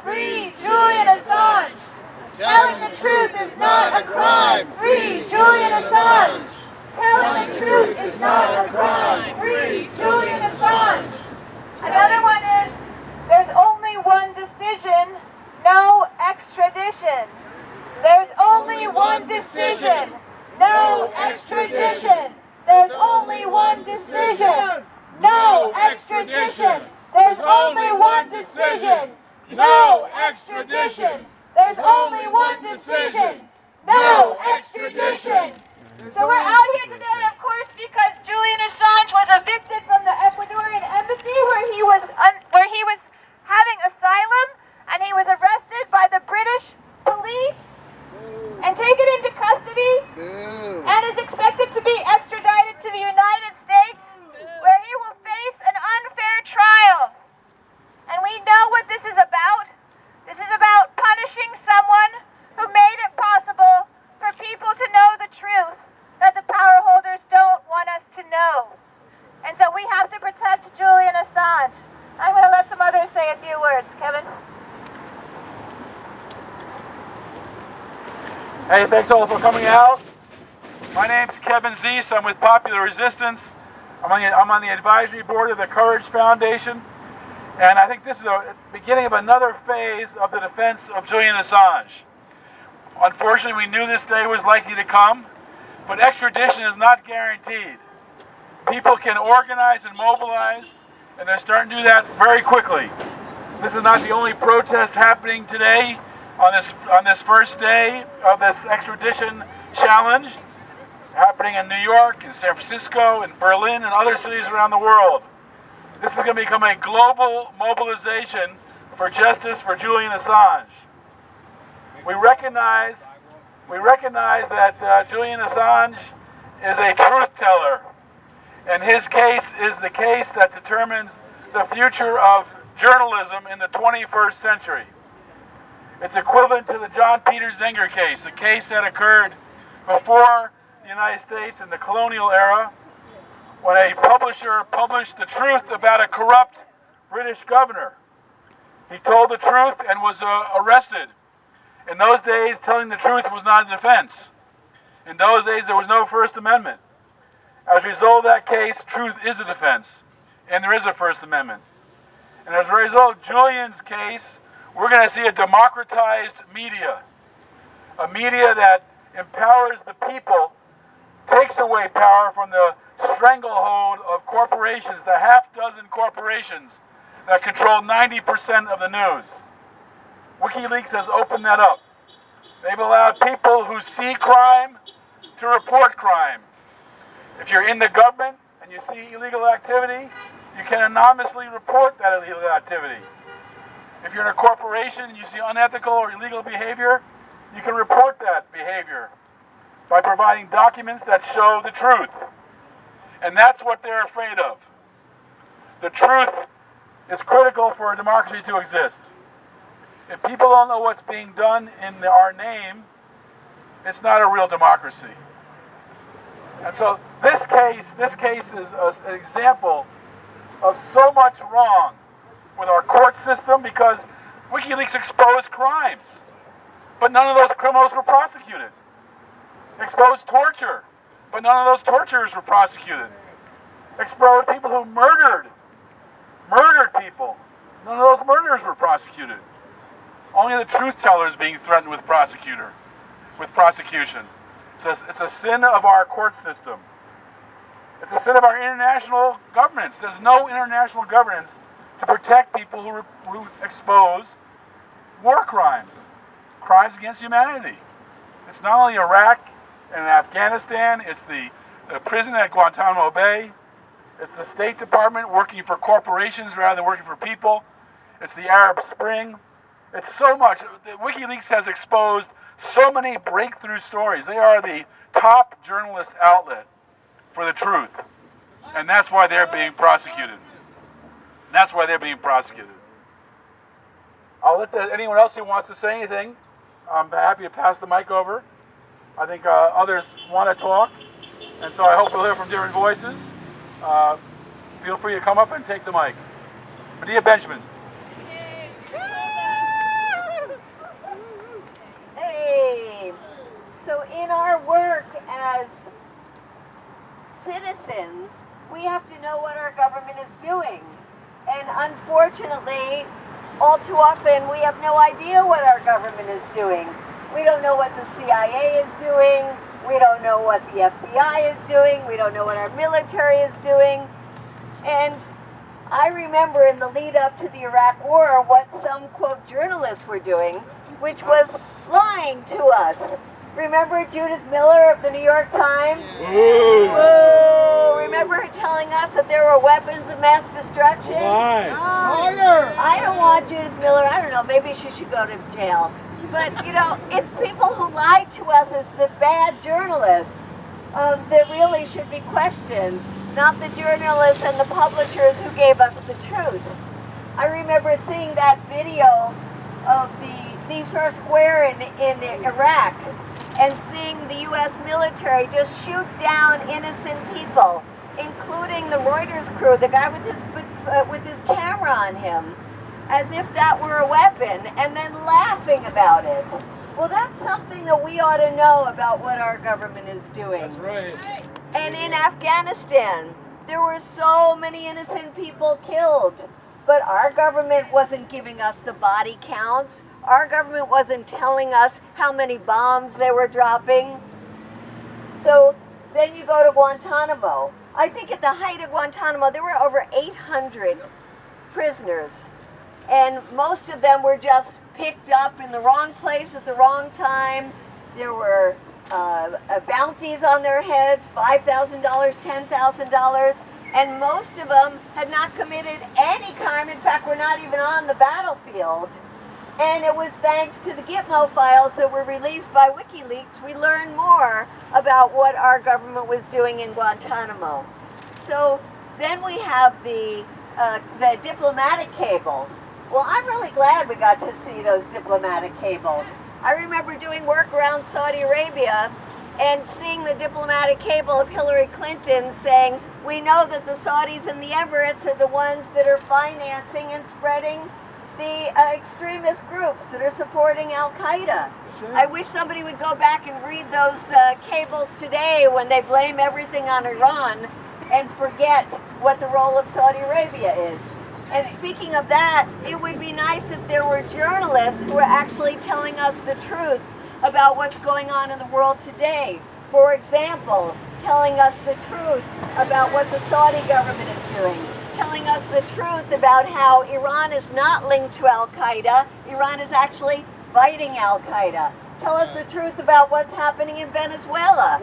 Free Julian Assange! Telling the truth is not a crime! Free Julian Assange! Telling the truth is not a crime! Free Julian Assange! Another one is, there's only one decision, no extradition. There's only one decision, no extradition. There's only one decision, no extradition. There's only one decision, no extradition. There's only one decision, no extradition. So we're out here today, of course, because Julian Assange was evicted from the Ecuadorian Embassy where he was having asylum, and he was arrested by the British police and taken into custody and is expected to be extradited to the United States, where he will face an unfair trial. And we know what this is about. This is about punishing someone who made it possible for people to know the truth that the power holders don't want us to know. And so we have to protect Julian Assange. I'm going to let some others say a few words. Kevin? Hey, thanks all for coming out. My name's Kevin Zeese. I'm with Popular Resistance. I'm on the advisory board of the Courage Foundation. And I think this is the beginning of another phase of the defense of Julian Assange. Unfortunately, we knew this day was likely to come, but extradition is not guaranteed. People can organize and mobilize, and they're starting to do that very quickly. This is not the only protest happening today on this first day of this extradition challenge, happening in New York, in San Francisco, in Berlin, and other cities around the world. This is going to become a global mobilization for justice for Julian Assange. We recognize that Julian Assange is a truth teller, and his case is the case that determines the future of journalism in the 21st century. It's equivalent to the John Peter Zenger case, a case that occurred before the United States in the colonial era, when a publisher published the truth about a corrupt British governor. He told the truth and was arrested. In those days, telling the truth was not a defense. In those days, there was no First Amendment. As a result of that case, truth is a defense, and there is a First Amendment. And as a result of Julian's case, we're going to see a democratized media, a media that empowers the people, takes away power from the stranglehold of corporations, the half-dozen corporations that control 90% of the news. WikiLeaks has opened that up. They've allowed people who see crime to report crime. If you're in the government and you see illegal activity, you can anonymously report that illegal activity. If you're in a corporation and you see unethical or illegal behavior, you can report that behavior by providing documents that show the truth. And that's what they're afraid of. The truth is critical for a democracy to exist. If people don't know what's being done in our name, it's not a real democracy. And so this case is an example of so much wrong with our court system, because WikiLeaks exposed crimes, but none of those criminals were prosecuted. Exposed torture, but none of those torturers were prosecuted. Exposed people who murdered people. None of those murderers were prosecuted. Only the truth teller is being threatened with prosecution. It's a sin of our court system. It's a sin of our international governance. There's no international governance to protect people who expose war crimes, crimes against humanity. It's not only Iraq and Afghanistan, it's the prison at Guantanamo Bay, it's the State Department working for corporations rather than working for people, it's the Arab Spring. It's so much. WikiLeaks has exposed so many breakthrough stories. They are the top journalist outlet for the truth. And that's why they're being prosecuted. I'll let anyone else who wants to say anything, I'm happy to pass the mic over. I think others want to talk, and so I hope we'll hear from different voices. Feel free to come up and take the mic. Medea Benjamin. too often we have no idea what our government is doing. We don't know what the CIA is doing. We don't know what the FBI is doing. We don't know what our military is doing. And I remember in the lead up to the Iraq War what some, quote, journalists were doing, which was lying to us. Remember Judith Miller of the New York Times? Whoa. Remember her telling us that there were weapons of mass destruction? I don't want Judith Miller. I don't know, maybe she should go to jail. But, you know, it's people who lied to us as the bad journalists that really should be questioned, not the journalists and the publishers who gave us the truth. I remember seeing that video of the Nisar Square in Iraq and seeing the U.S. military just shoot down innocent people, including the Reuters crew, the guy with his camera on him, as if that were a weapon, and then laughing about it. Well, that's something that we ought to know about what our government is doing. That's right. And in Afghanistan, there were so many innocent people killed, but our government wasn't giving us the body counts. Our government wasn't telling us how many bombs they were dropping. So then you go to Guantanamo. I think at the height of Guantanamo, there were over 800 prisoners. And most of them were just picked up in the wrong place at the wrong time. There were bounties on their heads, $5,000, $10,000. And most of them had not committed any crime. In fact, were not even on the battlefield. And it was thanks to the Gitmo files that were released by WikiLeaks, we learned more about what our government was doing in Guantanamo. So then we have the diplomatic cables. Well, I'm really glad we got to see those diplomatic cables. I remember doing work around Saudi Arabia and seeing the diplomatic cable of Hillary Clinton saying, we know that the Saudis and the Emirates are the ones that are financing and spreading the extremist groups that are supporting Al-Qaeda. Sure. I wish somebody would go back and read those cables today when they blame everything on Iran and forget what the role of Saudi Arabia is. And speaking of that, it would be nice if there were journalists who were actually telling us the truth about what's going on in the world today. For example, telling us the truth about what the Saudi government is doing. Telling us the truth about how Iran is not linked to Al-Qaeda. Iran is actually fighting Al-Qaeda. Tell us the truth about what's happening in Venezuela.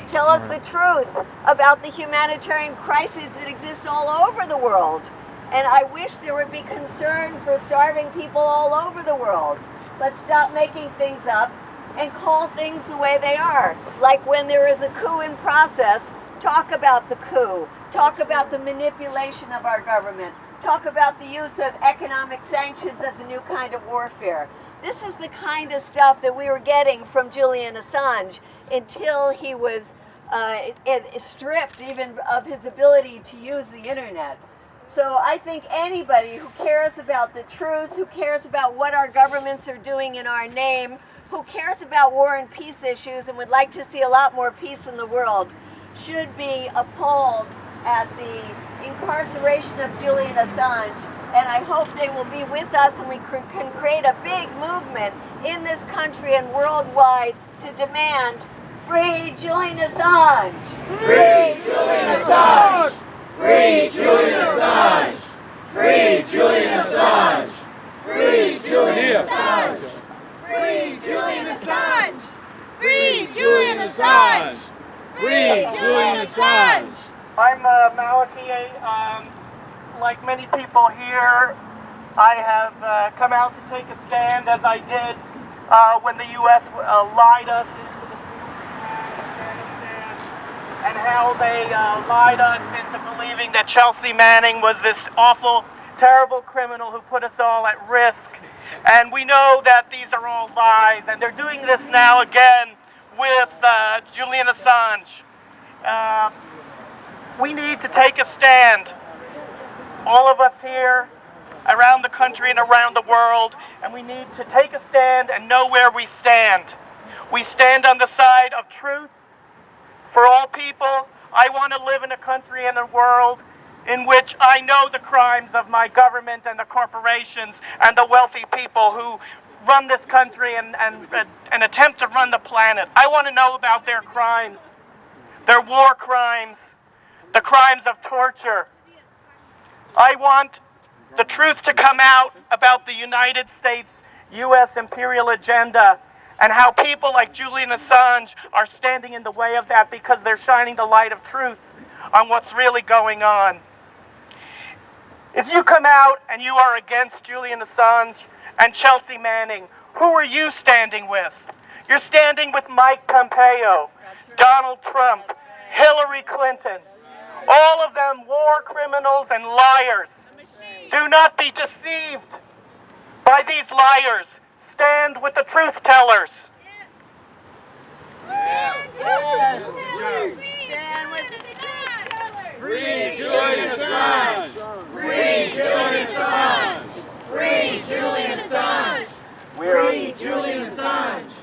Tell us the truth about the humanitarian crises that exist all over the world. And I wish there would be concern for starving people all over the world. Let's stop making things up and call things the way they are. Like when there is a coup in process, talk about the coup. Talk about the manipulation of our government. Talk about the use of economic sanctions as a new kind of warfare. This is the kind of stuff that we were getting from Julian Assange until he was stripped even of his ability to use the internet. So I think anybody who cares about the truth, who cares about what our governments are doing in our name, who cares about war and peace issues and would like to see a lot more peace in the world, should be appalled at the incarceration of Julian Assange. And I hope they will be with us and we can create a big movement in this country and worldwide to demand free Julian Assange! Free Julian Assange! Free Julian Assange! Free Julian Assange! Free Julian Assange! Free Julian Assange! Free Julian Assange! Free Julian Assange! I'm Maliki. Like many people here, I have come out to take a stand, as I did when the U.S. lied us into the Afghanistan, and how they lied us into believing that Chelsea Manning was this awful, terrible criminal who put us all at risk. And we know that these are all lies, and they're doing this now again with Julian Assange. We need to take a stand, all of us here, around the country and around the world, and we need to take a stand and know where we stand. We stand on the side of truth for all people. I want to live in a country and a world in which I know the crimes of my government and the corporations and the wealthy people who run this country and attempt to run the planet. I want to know about their crimes, their war crimes, the crimes of torture. I want the truth to come out about the United States U.S. imperial agenda and how people like Julian Assange are standing in the way of that because they're shining the light of truth on what's really going on. If you come out and you are against Julian Assange and Chelsea Manning, who are you standing with? You're standing with Mike Pompeo, right. Donald Trump, right. Hillary Clinton, all of them war criminals and liars. Do not be deceived by these liars. Stand with the truth tellers. Free Julian Assange! Free Julian Assange! Free Julian Assange! Free Julian Assange!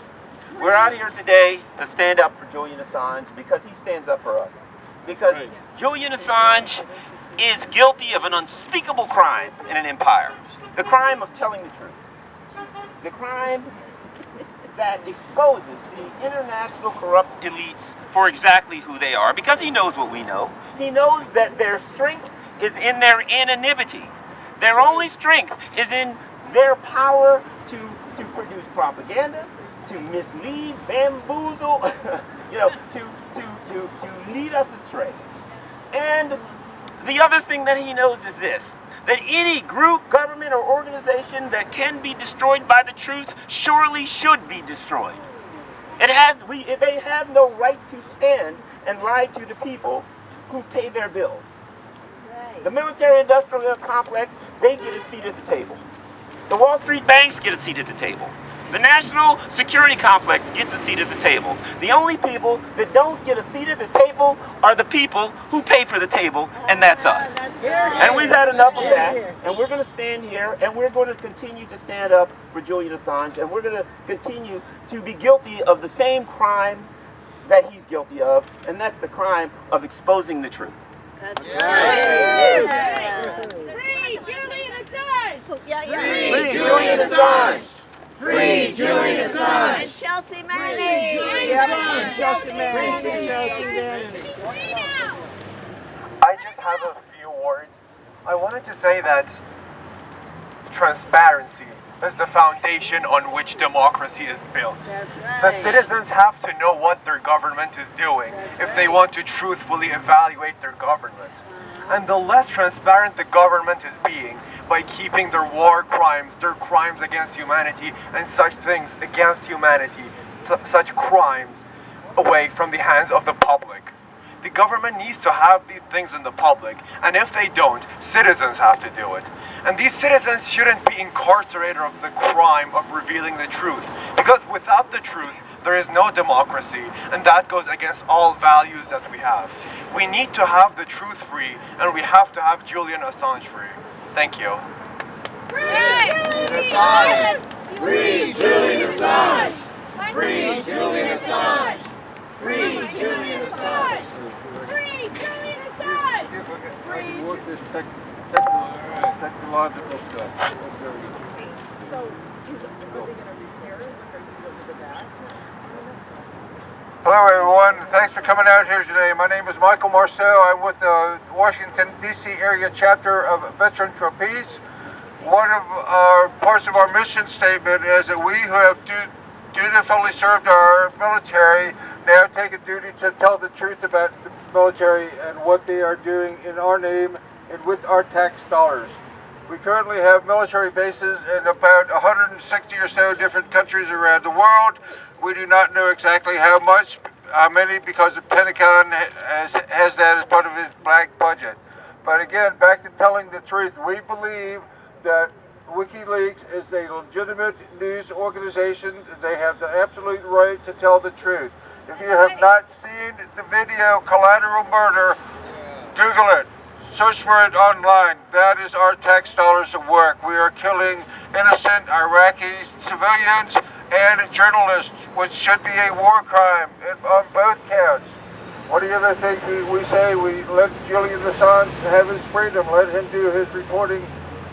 We're out here today to stand up for Julian Assange because he stands up for us. Because Julian Assange is guilty of an unspeakable crime in an empire. The crime of telling the truth. The crime that exposes the international corrupt elites for exactly who they are, because he knows what we know. He knows that their strength is in their anonymity. Their only strength is in their power to produce propaganda, to mislead, bamboozle, to lead us astray. And the other thing that he knows is this, that any group, government, or organization that can be destroyed by the truth surely should be destroyed. They have no right to stand and lie to the people who pay their bills. Right. The military-industrial complex, they get a seat at the table. The Wall Street banks get a seat at the table. The national security complex gets a seat at the table. The only people that don't get a seat at the table are the people who pay for the table, and that's us. And we've had enough of that, and we're going to stand here, and we're going to continue to stand up for Julian Assange, and we're going to continue to be guilty of the same crime that he's guilty of, and that's the crime of exposing the truth. That's right. Free Julian Assange! Free Julian Assange! Free Julian Assange! And Chelsea Manning! Chelsea Manning! I just have a few words. I wanted to say that transparency is the foundation on which democracy is built. That's right. The citizens have to know what their government is doing if they want to truthfully evaluate their government. And the less transparent the government is being by keeping their war crimes, their crimes against humanity, and such things against humanity, such crimes away from the hands of the public. The government needs to have these things in the public, and if they don't, citizens have to do it. And these citizens shouldn't be incarcerated of the crime of revealing the truth, because without the truth, there is no democracy, and that goes against all values that we have. We need to have the truth free, and we have to have Julian Assange free. Thank you. Free Julian Assange! Free Julian Assange! Free Julian Assange! Free Julian Assange! Free Julian Assange! Technological stuff. So, are they going to repair it? Are you looking at that? Hello everyone, thanks for coming out here today. My name is Michael Marceau. I'm with the Washington DC area chapter of Veterans for Peace. One of our parts of our mission statement is that we who have dutifully served our military now take a duty to tell the truth about the military and what they are doing in our name and with our tax dollars. We currently have military bases in about 160 or so different countries around the world. We do not know exactly how many, because the Pentagon has that as part of his black budget. But again, back to telling the truth, we believe that WikiLeaks is a legitimate news organization. They have the absolute right to tell the truth. If you have not seen the video Collateral Murder, Google it. Search for it online. That is our tax dollars at work. We are killing innocent Iraqi civilians and journalists, which should be a war crime on both counts. One of the other things we say, we let Julian Assange have his freedom, let him do his reporting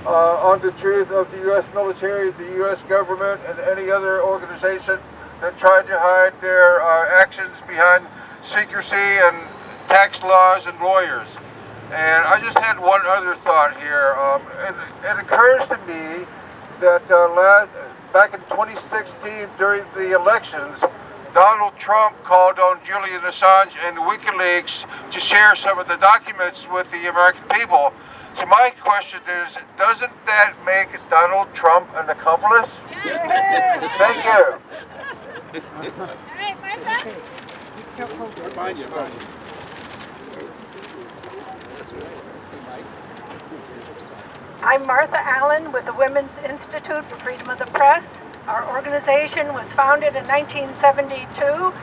on the truth of the U.S. military, the U.S. government, and any other organization that tried to hide their actions behind secrecy and tax laws and lawyers. And I just had one other thought here. It occurs to me that back in 2016 during the elections, Donald Trump called on Julian Assange and WikiLeaks to share some of the documents with the American people. So my question is, doesn't that make Donald Trump an accomplice? Thank you. All right, Martha. Behind you. I'm Martha Allen with the Women's Institute for Freedom of the Press. Our organization was founded in 1972.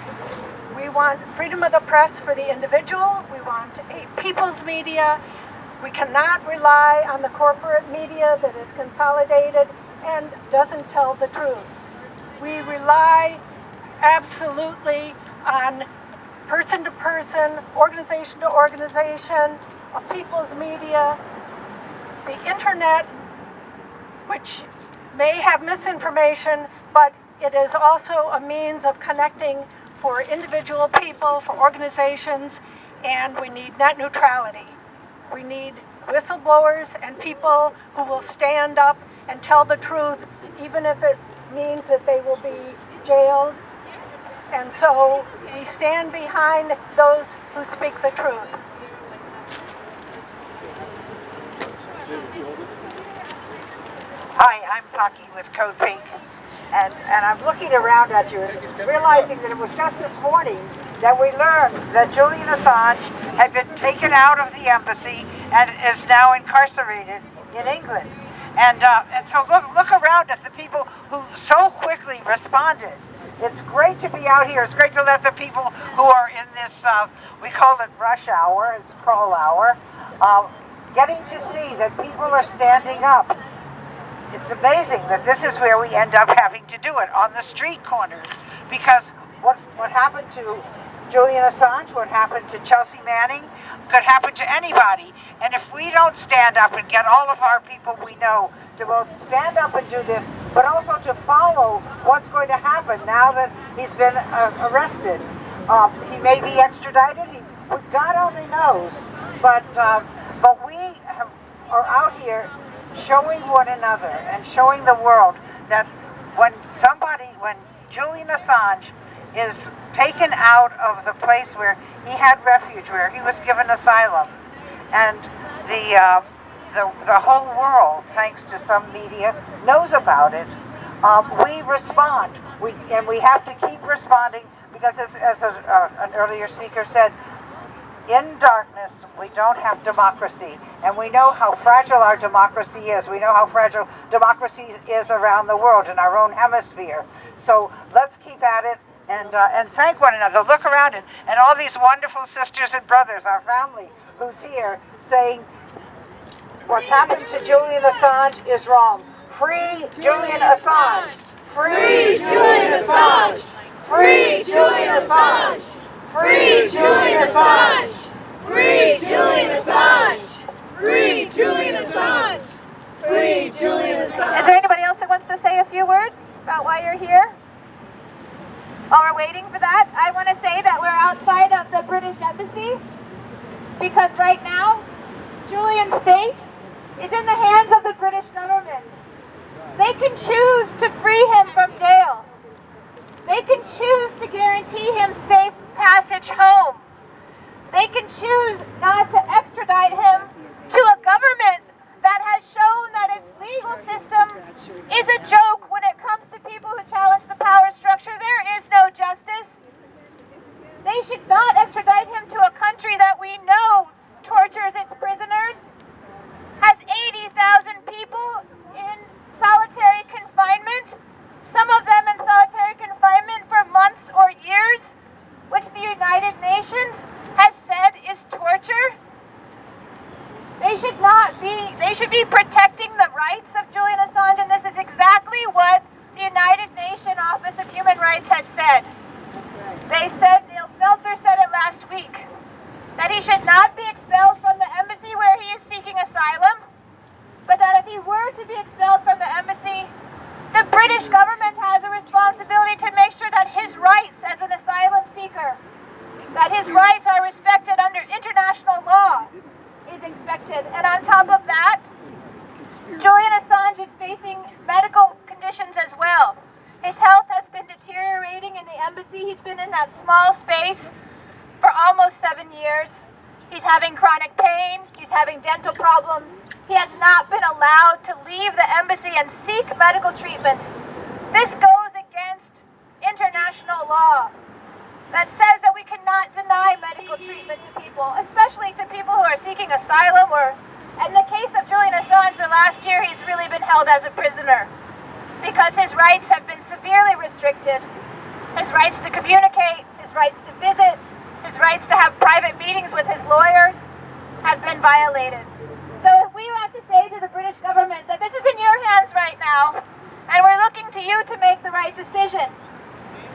We want freedom of the press for the individual. We want a people's media. We cannot rely on the corporate media that is consolidated and doesn't tell the truth. We rely absolutely on person to person, organization to organization, a people's media. The internet, which may have misinformation, but it is also a means of connecting for individual people, for organizations, and we need net neutrality. We need whistleblowers and people who will stand up and tell the truth, even if it means that they will be jailed. And so we stand behind those who speak the truth. Hi, I'm Pocky with Code Pink, and I'm looking around at you and realizing that it was just this morning that we learned that Julian Assange had been taken out of the embassy and is now incarcerated in England. And so look around at the people who so quickly responded. It's great to be out here. It's great to let the people who are in this, we call it rush hour, it's crawl hour, getting to see that people are standing up. It's amazing that this is where we end up having to do it, on the street corners. Because what happened to Julian Assange, what happened to Chelsea Manning, could happen to anybody. And if we don't stand up and get all of our people we know to both stand up and do this, but also to follow what's going to happen now that he's been arrested. He may be extradited, God only knows. But we are out here showing one another and showing the world that when Julian Assange is taken out of the place where he had refuge, where he was given asylum, and the whole world, thanks to some media, knows about it, we respond. We have to keep responding because, as an earlier speaker said, in darkness, we don't have democracy. And we know how fragile our democracy is. We know how fragile democracy is around the world, in our own hemisphere. So let's keep at it and thank one another. Look around and all these wonderful sisters and brothers, our family who's here, saying what's happened to Julian Assange is wrong. Free Julian Assange! Free Julian Assange! Free Julian Assange! Free Julian Assange! Free Julian Assange! Free Julian Assange! Free Julian Assange! Is there anybody else that wants to say a few words about why you're here? While we're waiting for that, I want to say that we're outside of the British Embassy because right now, Julian's fate is in the hands of the British government. They can choose to free him from jail. They can choose to guarantee him safe passage home. They can choose not to extradite him to a government that has shown that its legal system is a joke when it comes to people who challenge the power structure. There is no justice. They should not extradite him to a country that we know tortures its prisoners, has 80,000 people in solitary confinement, some of them in solitary confinement for months or years, which the United Nations has said is torture. They should be protecting the rights of Julian Assange, and this is exactly what the United Nations Office of Human Rights has said. They said there's no Meltzer said it last week, that he should not be expelled from the embassy where he is seeking asylum, but that if he were to be expelled from the embassy, the British government has a responsibility to make sure that his rights as an asylum seeker, that his rights are respected under international law, is expected. And on top of that, Julian Assange is facing medical conditions as well. His health has been deteriorating in the embassy. He's been in that small space for almost 7 years. He's having chronic pain. He's having dental problems. He has not been allowed to leave the embassy and seek medical treatment. This goes against international law that says that we cannot deny medical treatment to people, especially to people who are seeking asylum, or in the case of Julian Assange, the last year he's really been held as a prisoner because his rights have been severely restricted. His rights to communicate, his rights to visit, his rights to have private meetings with his lawyers have been violated. So if we have to say to the British government that this is in your hands right now, and we're looking to you to make the right decision,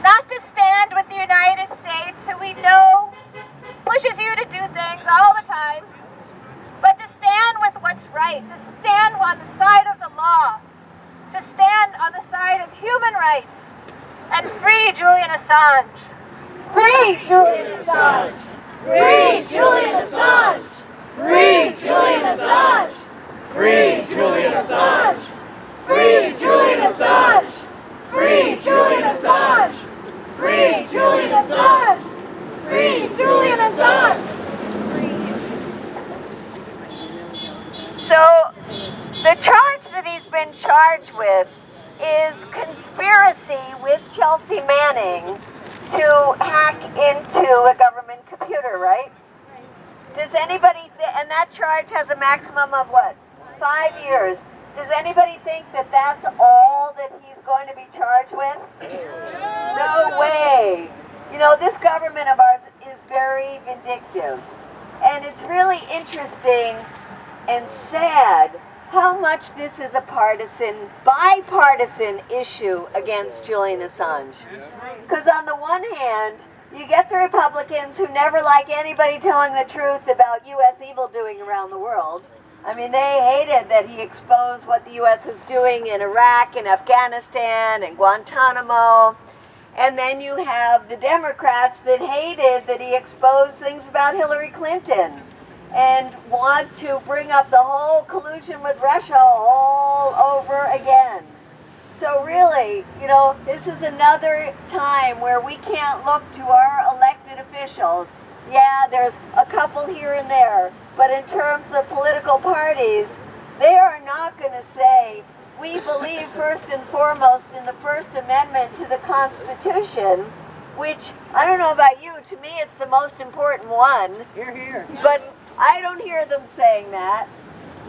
not to stand with the United States, who we know pushes you to do things all the time, but to stand with what's right, to stand on the side of the law, to stand on the side of human rights, and free Julian Assange. Free Julian Assange! Free Julian Assange! Free Julian Assange! Free Julian Assange! Free Julian Assange! Free Julian Assange! Free Julian Assange! Free Julian Assange! So, the charge that he's been charged with is conspiracy with Chelsea Manning to hack into a government computer, right? Does anybody, and that charge has a maximum of what? 5 years. Does anybody think that that's all that he's going to be charged with? No way. You know, this government of ours is very vindictive. And it's really interesting and sad how much this is a bipartisan issue against Julian Assange. Because on the one hand, you get the Republicans who never like anybody telling the truth about U.S. evildoing around the world. I mean, they hated that he exposed what the U.S. was doing in Iraq and Afghanistan and Guantanamo. And then you have the Democrats that hated that he exposed things about Hillary Clinton and want to bring up the whole collusion with Russia all over again. So really, you know, this is another time where we can't look to our elected officials. Yeah, there's a couple here and there, but in terms of political parties, they are not going to say, we believe first and foremost in the First Amendment to the Constitution, which, I don't know about you, to me it's the most important one. Hear, hear. But I don't hear them saying that.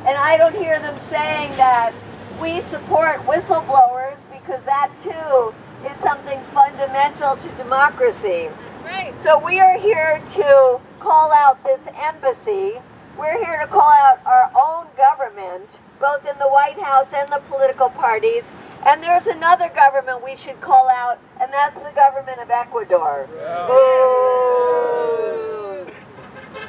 And I don't hear them saying that we support whistleblowers, because that too is something fundamental to democracy. That's right. So we are here to call out this embassy. We're here to call out our own government, both in the White House and the political parties. And there's another government we should call out, and that's the government of Ecuador. Yeah. Boo!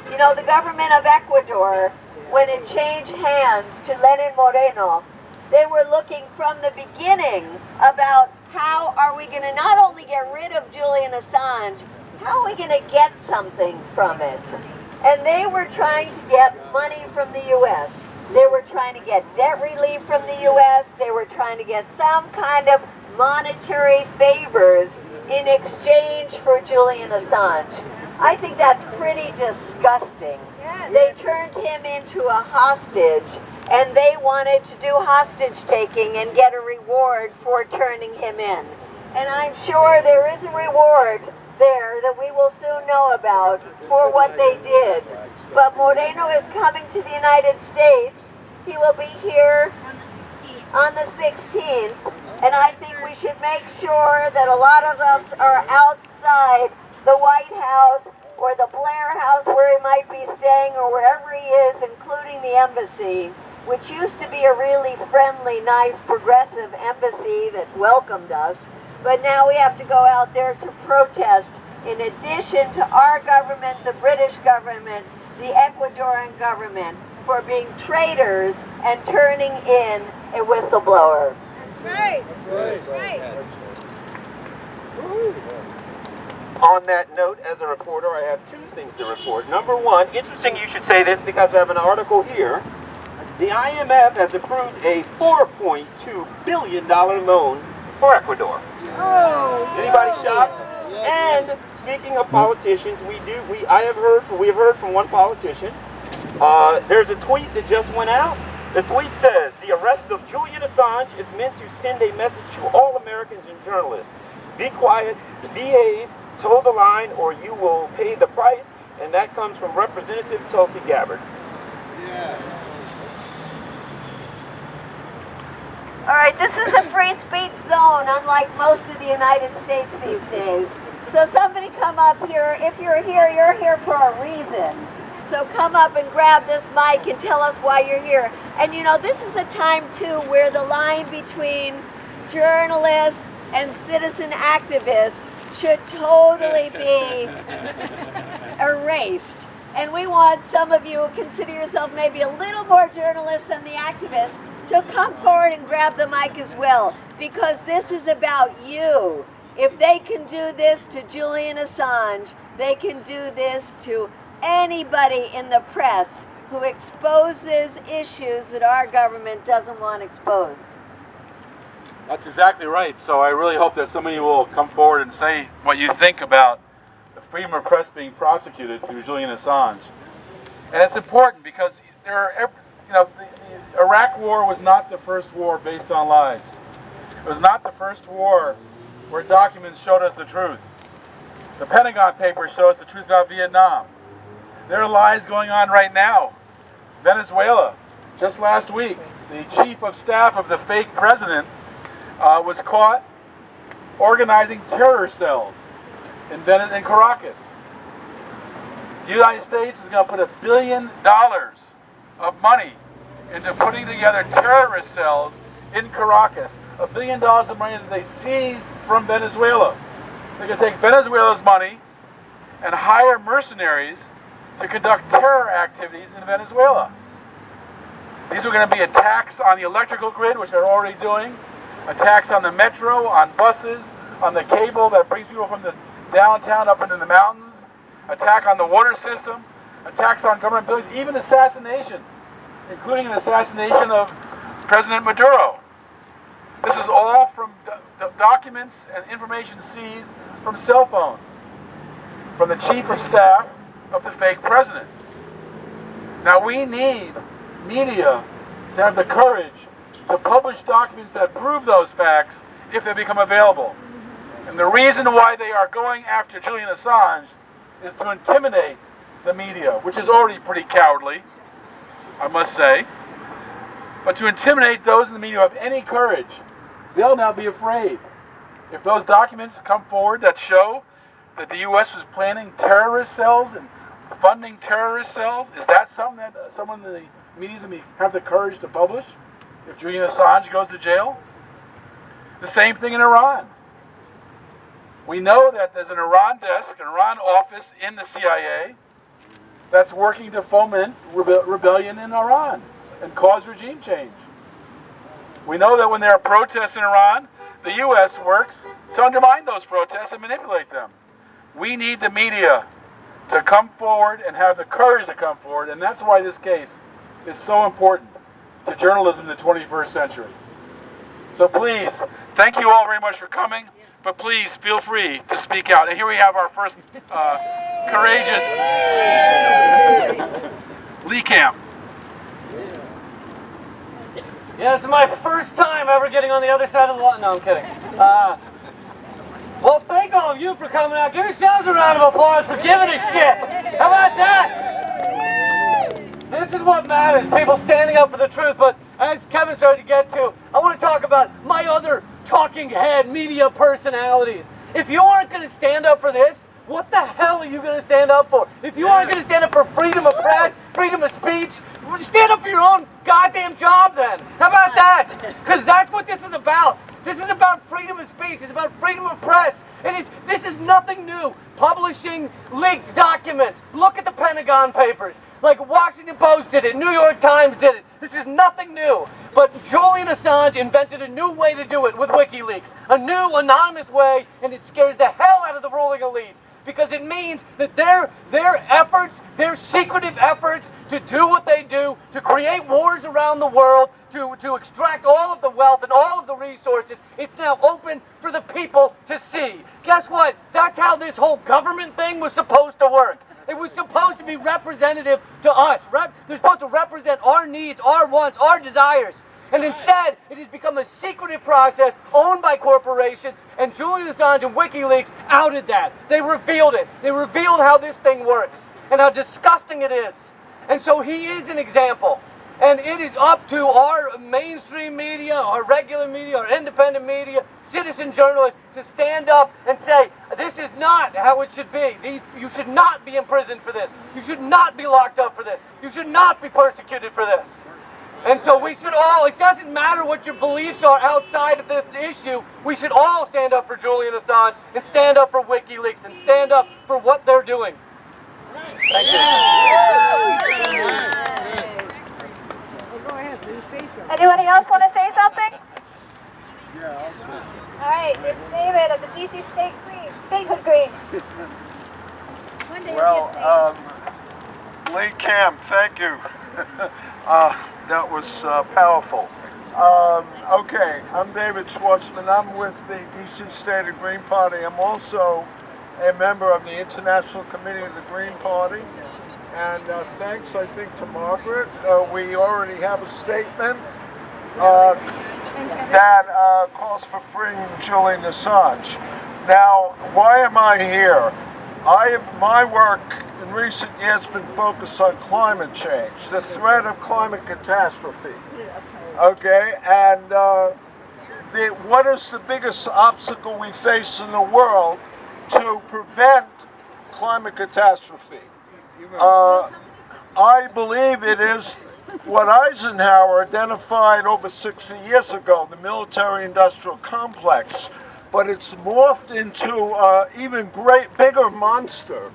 You know, the government of Ecuador, when it changed hands to Lenin Moreno, they were looking from the beginning about how are we going to not only get rid of Julian Assange, how are we going to get something from it? And they were trying to get money from the U.S. They were trying to get debt relief from the U.S. They were trying to get some kind of monetary favors in exchange for Julian Assange. I think that's pretty disgusting. They turned him into a hostage, and they wanted to do hostage taking and get a reward for turning him in. And I'm sure there is a reward there that we will soon know about for what they did. But Moreno is coming to the United States. He will be here on the 16th. And I think we should make sure that a lot of us are outside the White House or the Blair House where he might be staying, or wherever he is, including the embassy, which used to be a really friendly, nice, progressive embassy that welcomed us. But now we have to go out there to protest in addition to our government, the British government, the Ecuadorian government, for being traitors and turning in a whistleblower. Right. That's right. On that note, as a reporter, I have two things to report. Number one, interesting you should say this because I have an article here. The IMF has approved a $4.2 billion loan for Ecuador. Oh, Anybody shocked? And speaking of politicians, we have heard from one politician. There's a tweet that just went out. The tweet says, "The arrest of Julian Assange is meant to send a message to all Americans and journalists. Be quiet, behave, toe the line, or you will pay the price." And that comes from Representative Tulsi Gabbard. All right, this is a free speech zone, unlike most of the United States these days. So somebody come up here. If you're here for a reason. So come up and grab this mic and tell us why you're here. And you know, this is a time too where the line between journalists and citizen activists should totally be erased. And we want some of you who consider yourself maybe a little more journalist than the activists to come forward and grab the mic as well, because this is about you. If they can do this to Julian Assange, they can do this to anybody in the press who exposes issues that our government doesn't want exposed. That's exactly right. So I really hope that some of you will come forward and say what you think about the freedom of press being prosecuted through Julian Assange. And it's important because the Iraq War was not the first war based on lies. It was not the first war where documents showed us the truth. The Pentagon Papers show us the truth about Vietnam. There are lies going on right now. Venezuela, just last week, the chief of staff of the fake president was caught organizing terror cells in Caracas. The United States is going to put $1 billion of money into putting together terrorist cells in Caracas. $1 billion of money that they seized from Venezuela. They're going to take Venezuela's money and hire mercenaries to conduct terror activities in Venezuela. These are going to be attacks on the electrical grid, which they're already doing, attacks on the metro, on buses, on the cable that brings people from the downtown up into the mountains, attack on the water system, attacks on government buildings, even assassinations, including an assassination of President Maduro. This is all from documents and information seized from cell phones, from the chief of staff of the fake president. Now we need media to have the courage to publish documents that prove those facts if they become available. And the reason why they are going after Julian Assange is to intimidate the media, which is already pretty cowardly, I must say. But to intimidate those in the media who have any courage, they'll now be afraid. If those documents come forward that show that the U.S. was planning terrorist cells and funding terrorist cells, is that something that someone in the media is going to have the courage to publish if Julian Assange goes to jail? The same thing in Iran. We know that there's an Iran desk, an Iran office in the CIA that's working to foment rebellion in Iran and cause regime change. We know that when there are protests in Iran, the U.S. works to undermine those protests and manipulate them. We need the media to come forward and have the courage to come forward, and that's why this case is so important to journalism in the 21st century. So please, thank you all very much for coming, but please feel free to speak out. And here we have our first courageous Lee Camp. Yeah, this is my first time ever getting on the other side of the law. No, I'm kidding. Well, thank all of you for coming out. Give yourselves a round of applause for giving a shit. How about that? This is what matters, people standing up for the truth. But as Kevin started to get to, I want to talk about my other talking head media personalities. If you aren't going to stand up for this, what the hell are you going to stand up for? If you aren't going to stand up for freedom of press, freedom of speech? Stand up for your own goddamn job then. How about that? Because that's what this is about. This is about freedom of speech. It's about freedom of press. This is nothing new. Publishing leaked documents. Look at the Pentagon Papers. Like Washington Post did it, New York Times did it. This is nothing new. But Julian Assange invented a new way to do it with WikiLeaks. A new anonymous way, and it scares the hell out of the ruling elite. Because it means that their efforts, their secretive efforts to do what they do, to create wars around the world, to extract all of the wealth and all of the resources, it's now open for the people to see. Guess what? That's how this whole government thing was supposed to work. It was supposed to be representative to us. They're supposed to represent our needs, our wants, our desires. And instead, it has become a secretive process owned by corporations, and Julian Assange and WikiLeaks outed that. They revealed it. They revealed how this thing works and how disgusting it is. And so he is an example. And it is up to our mainstream media, our regular media, our independent media, citizen journalists to stand up and say, this is not how it should be. You should not be imprisoned for this. You should not be locked up for this. You should not be persecuted for this. And so we should all, it doesn't matter what your beliefs are outside of this issue, we should all stand up for Julian Assange and stand up for WikiLeaks and stand up for what they're doing. Thank you. Go ahead, please say something. Anybody else want to say something? Yeah, All right, it's David of the DC Statehood Greens. well, Lee Camp, thank you. That was powerful. Okay, I'm David Schwartzman. I'm with the DC State of Green Party. I'm also a member of the International Committee of the Green Party. And thanks, I think, to Margaret. We already have a statement that calls for freeing Julian Assange. Now, why am I here? My work in recent years has been focused on climate change, the threat of climate catastrophe. Okay, and what is the biggest obstacle we face in the world to prevent climate catastrophe? I believe it is what Eisenhower identified over 60 years ago, the military-industrial complex, but it's morphed into even bigger monster,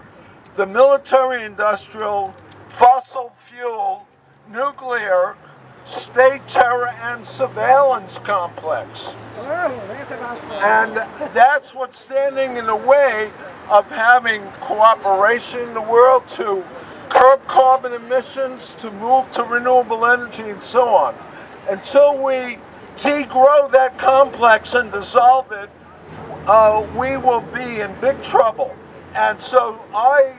the military-industrial, fossil fuel, nuclear, state terror and surveillance complex. Oh, that's about fun. And that's what's standing in the way of having cooperation in the world to curb carbon emissions, to move to renewable energy, and so on. Until we degrow that complex and dissolve it, we will be in big trouble. And so I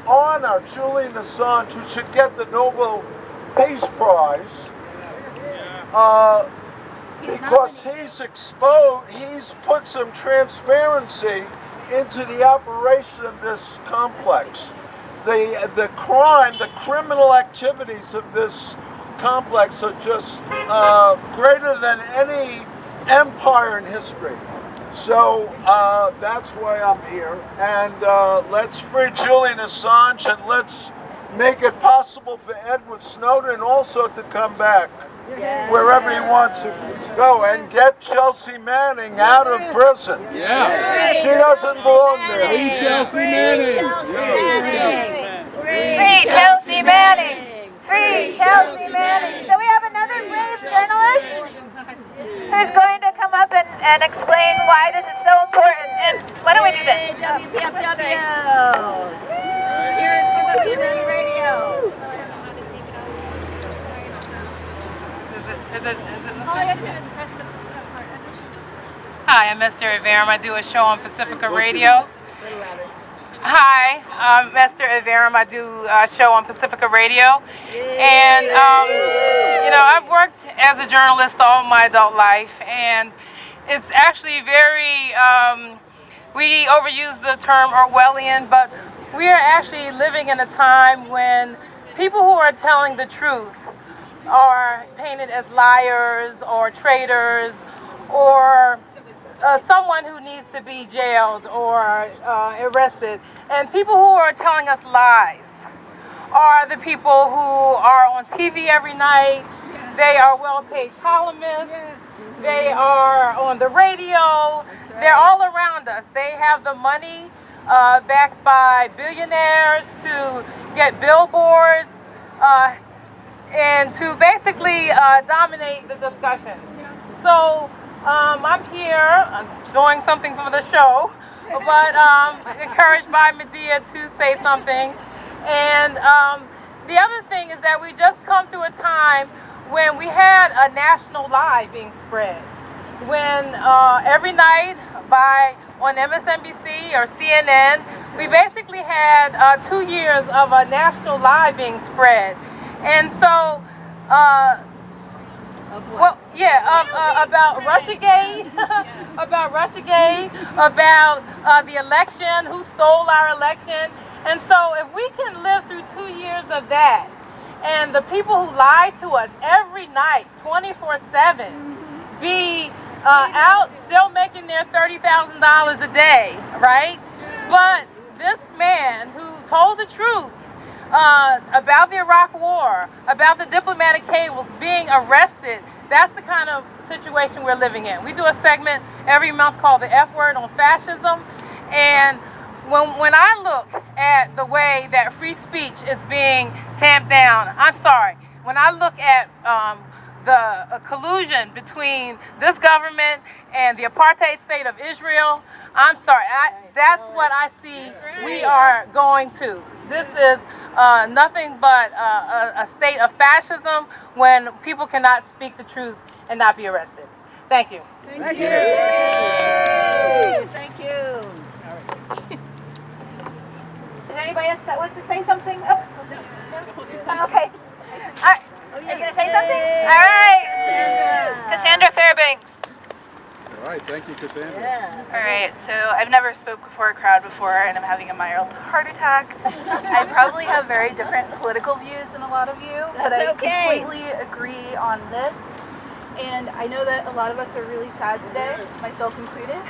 honor Julian Assange, who should get the Nobel Peace Prize, because he's put some transparency into the operation of this complex. The crime, the criminal activities of this complex are just greater than any empire in history. So that's why I'm here. And let's free Julian Assange, and let's make it possible for Edward Snowden also to come back wherever he wants to go, and get Chelsea Manning out of prison. Yeah. She doesn't belong there. Free Chelsea Manning. Free Chelsea Manning! Free Chelsea Manning! So we have another brave journalist who's going to come up and explain why this is so important. And why don't we do this? WPFW! Here's for community radio. All you have to do is press the part. Hi, I'm Esther Averum. I do a show on Pacifica Radio. Hi, I'm Esther Averum. I do a show on Pacifica Radio. And, I've worked as a journalist all my adult life. And it's actually very, we overuse the term Orwellian, but we are actually living in a time when people who are telling the truth are painted as liars or traitors or someone who needs to be jailed or arrested. And people who are telling us lies are the people who are on TV every night. They are well-paid columnists. They are on the radio. They're all around us. They have the money backed by billionaires to get billboards and to basically dominate the discussion. So I'm here doing something for the show, but encouraged by Medea to say something. And the other thing is that we just come through a time when we had a national lie being spread. When every night on MSNBC or CNN, we basically had 2 years of a national lie being spread. And so, about Russiagate, about the election, who stole our election. And so if we can live through 2 years of that, and the people who lie to us every night, 24/7, be out still making their $30,000 a day, right? But this man who told the truth about the Iraq War, about the diplomatic cables being arrested, that's the kind of situation we're living in. We do a segment every month called The F Word on fascism, and when I look at the way that free speech is being tamped down, I'm sorry, when I look at the collusion between this government and the apartheid state of Israel, I'm sorry, that's what I see we are going to. This is nothing but a state of fascism when people cannot speak the truth and not be arrested. Thank you. Thank you. Thank you. Is there anybody else that wants to say something? Oh. Okay. All right. Are you going to say something? All right. Cassandra Fairbanks. All right, thank you, Cassandra. Yeah. All right, so I've never spoke before a crowd before, and I'm having a mild heart attack. I probably have very different political views than a lot of you, but I completely agree on this. And I know that a lot of us are really sad today, myself included.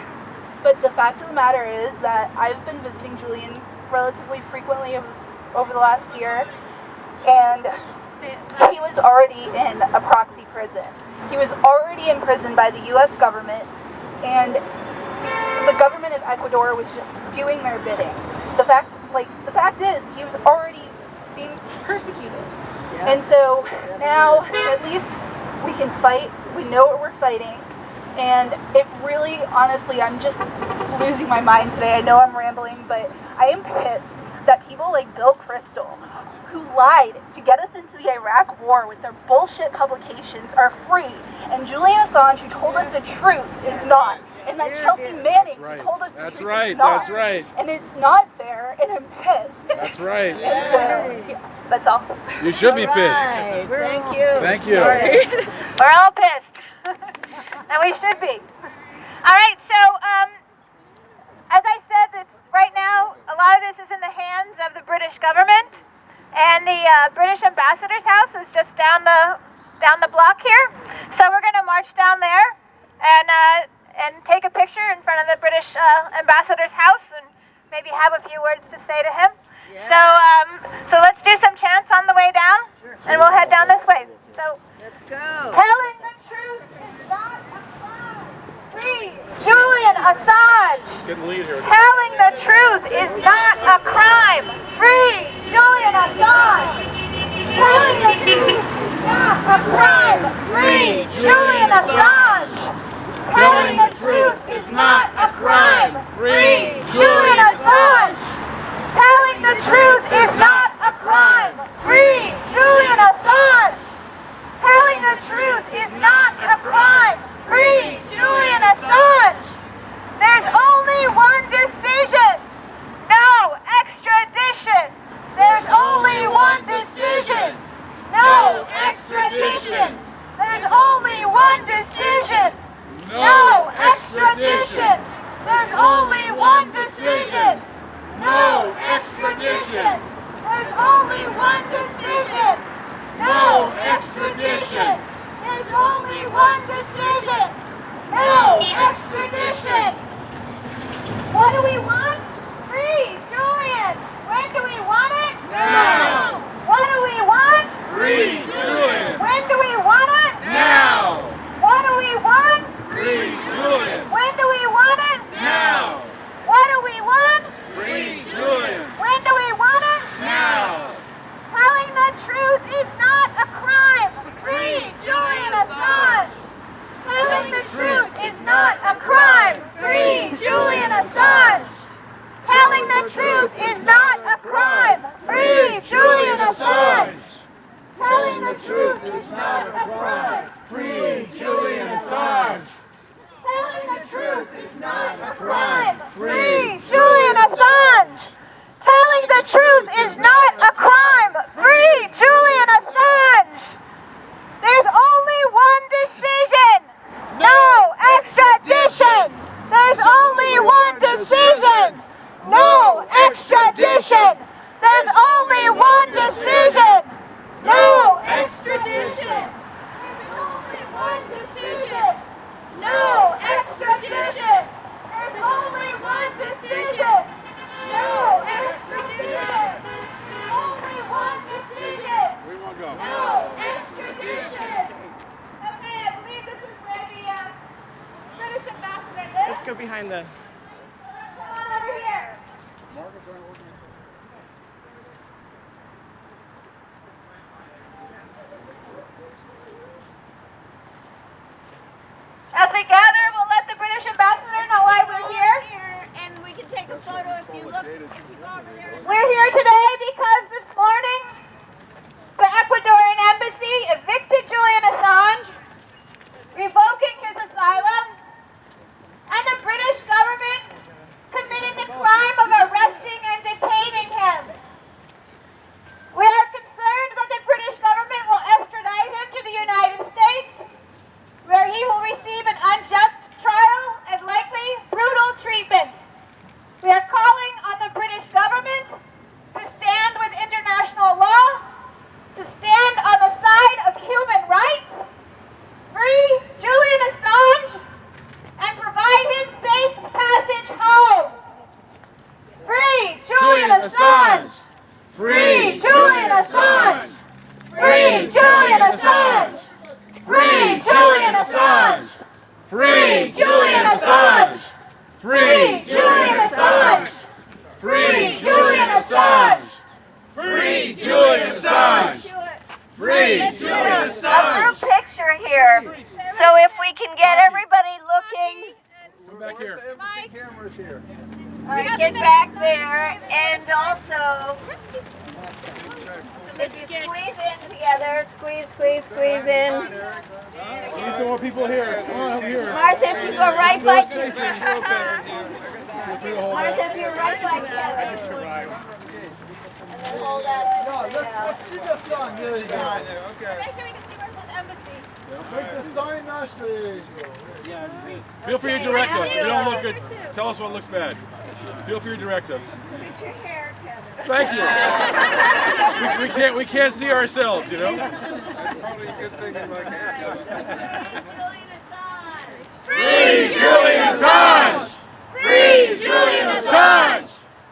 But the fact of the matter is that I've been visiting Julian relatively frequently over the last year, and he was already in a proxy prison. He was already imprisoned by the U.S. government, and the government of Ecuador was just doing their bidding. The fact is, he was already being persecuted. Yeah. And so now, at least we can fight. We know what we're fighting. And it really, honestly, I'm just losing my mind today. I know I'm rambling, but I am pissed that people like Bill Kristol, who lied to get us into the Iraq war with their bullshit publications, are free. And Julian Assange, who told us the truth, is not. And that Chelsea Manning, who told us the truth, is not. That's right. And it's not fair, and I'm pissed. That's right. And so, yeah, that's all. You should be pissed. Right. Thank you. Thank you. We're all pissed. And we should be. All right, so as I said, right now, a lot of this is in the hands of the British government. And the British ambassador's house is just down the block here. So we're going to march down there and take a picture in front of the British ambassador's house and maybe have a few words to say to him. Yeah. So let's do some chants on the way down, and we'll head down this way. So let's go. Telling the truth is not a crime. Free Julian Assange. Telling the truth is not a crime. Free Julian Assange. Telling the truth is not a crime. Free Julian Assange. Telling the truth is not a crime. Free Julian Assange. Telling the truth is not a crime. Free Julian Assange. Telling the truth is not a crime. Free Julian Assange. There's only one decision. No extradition. There's only one decision. No extradition. There's only one decision. No extradition. There's only one decision. No extradition. There's only one decision. No extradition. There's only one decision. No extradition. What do we want? Free Julian. When do we want it? Now. truth is not a crime. Free Julian Assange! Telling the truth is not a crime. Free Julian Assange! There's only one decision. No extradition. There's only one decision. No extradition. There's only one decision. No extradition. There's only one decision. No extradition. There's only one decision. No extradition. Only one decision. Where do you want to go? No extradition. Okay, I believe this is where the British ambassador lives. Let's go behind the... Come on over here. As we gather, we'll let the British ambassador know why we're here. And we can take a photo if you look. If you go over there. We're here today because this morning the Ecuadorian Embassy evicted Julian Assange, revoking his asylum, and the British government committed the crime of arresting and detaining him. We are concerned that the British government will extradite him to the United States, where he will receive an unjust trial and likely brutal treatment. We are calling on the British government to stand with international law, to stand on the side of human rights, free Julian Assange, and provide him safe passage home. Free Julian Assange! Free Julian Assange! Free Julian Assange! Free Julian Assange! Free Julian Assange! Free Julian Assange! Free Julian Assange! Free Julian Assange! Free Julian Assange! A group picture here. So if we can get everybody looking. Come back here. Cameras here. All right, get back there. And also, if you squeeze in together, squeeze in. Need some more people here. Come on over here. Martha, if you go right by Martha, if you're right by Kevin. And then hold that. Let's see the sign. There you go. Okay. Make sure we can see where it says embassy. Make the sign nice. There you go. feel free to direct us. If you don't look good, tell us what looks bad. Feel free to direct us. Fix your hair, Kevin. Thank you. We can't see ourselves, you know. Probably a good thing in my case. Free Julian Assange! Free Julian Assange!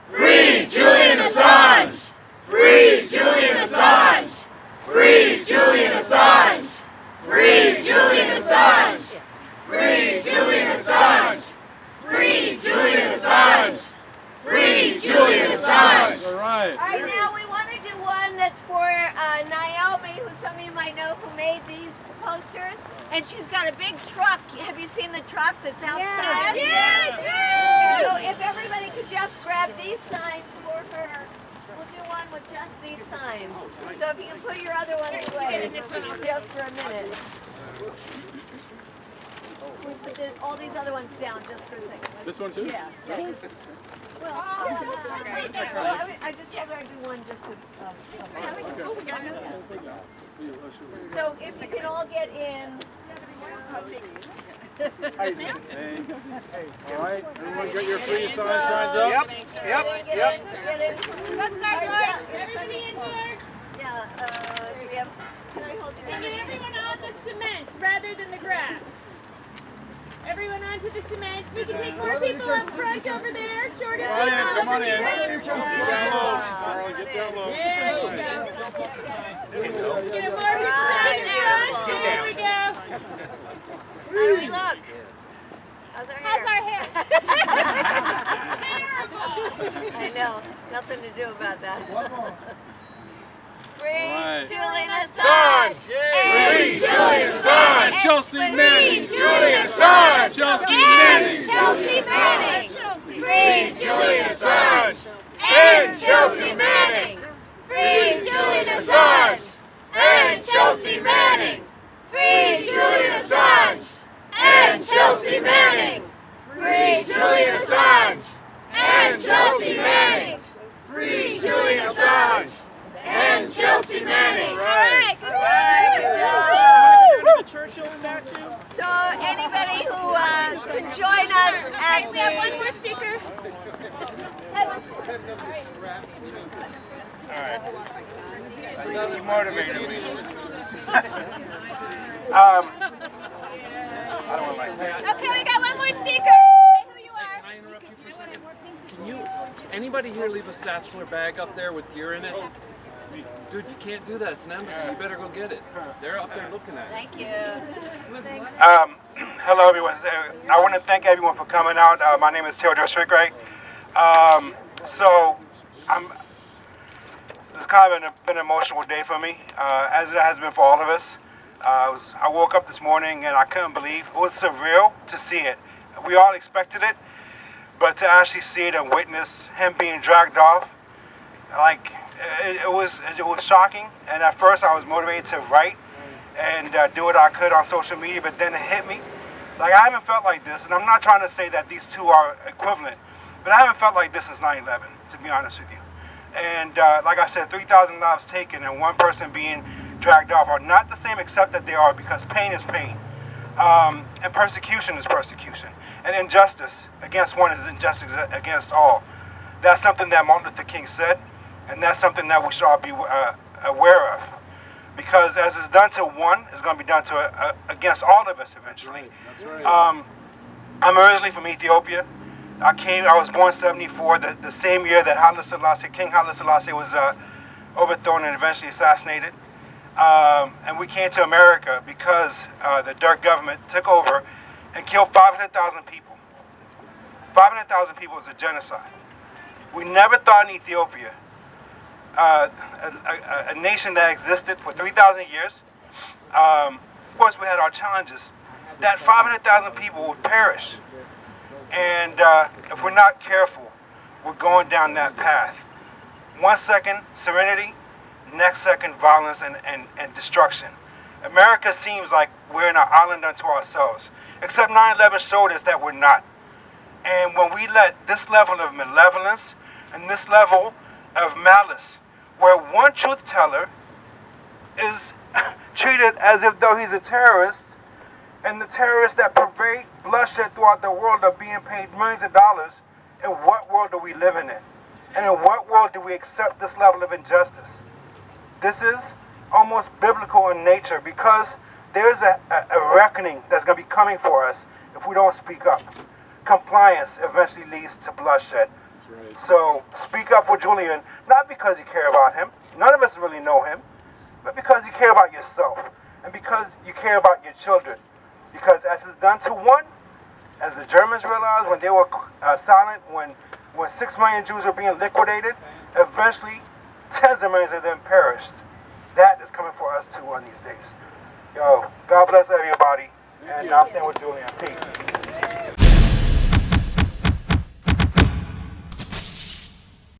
Free Julian Assange! Free Julian Assange! Free Julian Assange! Free Julian Assange! Free Julian Assange! Free Julian Assange! Free Julian Assange! All right. All right, now we want to do one that's for Naomi, who some of you might know, who made these posters. And she's got a big truck. Have you seen the truck that's outside? Yes! So if everybody could just grab these signs for her, we'll do one with just these signs. So if you can put your other ones away, just for a minute. We put all these other ones down just for a second. This one too? Yeah. Well, I just told her I'd do one just to. So if you can all get in. All right. Everyone get your free signs up? Yep. Let's start, George. Everybody in here. Yeah. We have. Can I hold you? And get everyone on the cement rather than the grass. Everyone onto the cement. We can take more people up front over there. Shorter. Come on in. Get Get down low. There you go. Get more people down in front. There we go. How do we look? How's our hair? Terrible. I know. Nothing to do about that. Free Right. Julian Assange! Free Julian Assange! Chelsea Manning! Julian Assange! Chelsea Manning! Chelsea Manning! Free Julian Assange! And Chelsea Manning! Free Julian Assange! And Chelsea Manning! Free Julian Assange! And Chelsea Manning! Free Julian Assange and Chelsea Manning. Free Julian Assange and Chelsea Manning. Right. Good job. The Churchill statue. So anybody who can join us at We have one more speaker. You motivated me. Okay, we got one more speaker. Say who you are. Can I interrupt you for a second? Can anybody here leave a satchel or bag up there with gear in it? Dude, you can't do that. It's an embassy. You better go get it. They're up there looking at it. Thank you. Hello, everyone. I want to thank everyone for coming out. My name is Theodore Strickray. It's kind of been an emotional day for me, as it has been for all of us. I woke up this morning and I couldn't believe it was surreal to see it. We all expected it, but to actually see it and witness him being dragged off, like it was shocking. And at first, I was motivated to write and do what I could on social media, but then it hit me. Like, I haven't felt like this, and I'm not trying to say that these two are equivalent, but I haven't felt like this since 9/11, to be honest with you. And like I said, 3,000 lives taken and one person being dragged off are not the same, except that they are, because pain is pain. And persecution is persecution. And injustice against one is injustice against all. That's something that Martin Luther King said, and that's something that we should all be aware of. Because as it's done to one, it's going to be done to against all of us eventually. That's right. I'm originally from Ethiopia. I was born in 74, the same year that King Haile Selassie was overthrown and eventually assassinated. And we came to America because the Dirk government took over and killed 500,000 people. 500,000 people was a genocide. We never thought in Ethiopia, a nation that existed for 3,000 years, of course we had our challenges, that 500,000 people would perish. And if we're not careful, we're going down that path. 1 second, serenity, next second, violence and destruction. America seems like we're in an island unto ourselves, except 9/11 showed us that we're not. And when we let this level of malevolence and this level of malice, where one truth teller is treated as if though he's a terrorist, and the terrorists that pervade bloodshed throughout the world are being paid millions of dollars, in what world are we living in? And in what world do we accept this level of injustice? This is almost biblical in nature, because there's a reckoning that's going to be coming for us if we don't speak up. Compliance eventually leads to bloodshed. That's right. So speak up for Julian, not because you care about him, none of us really know him, but because you care about yourself, and because you care about your children. Because as it's done to one, as the Germans realized when they were silent, when 6 million Jews were being liquidated, eventually tens of millions of them perished. That is coming for us too one of these days. Yo, God bless everybody, and I'll stand with Julian. Peace.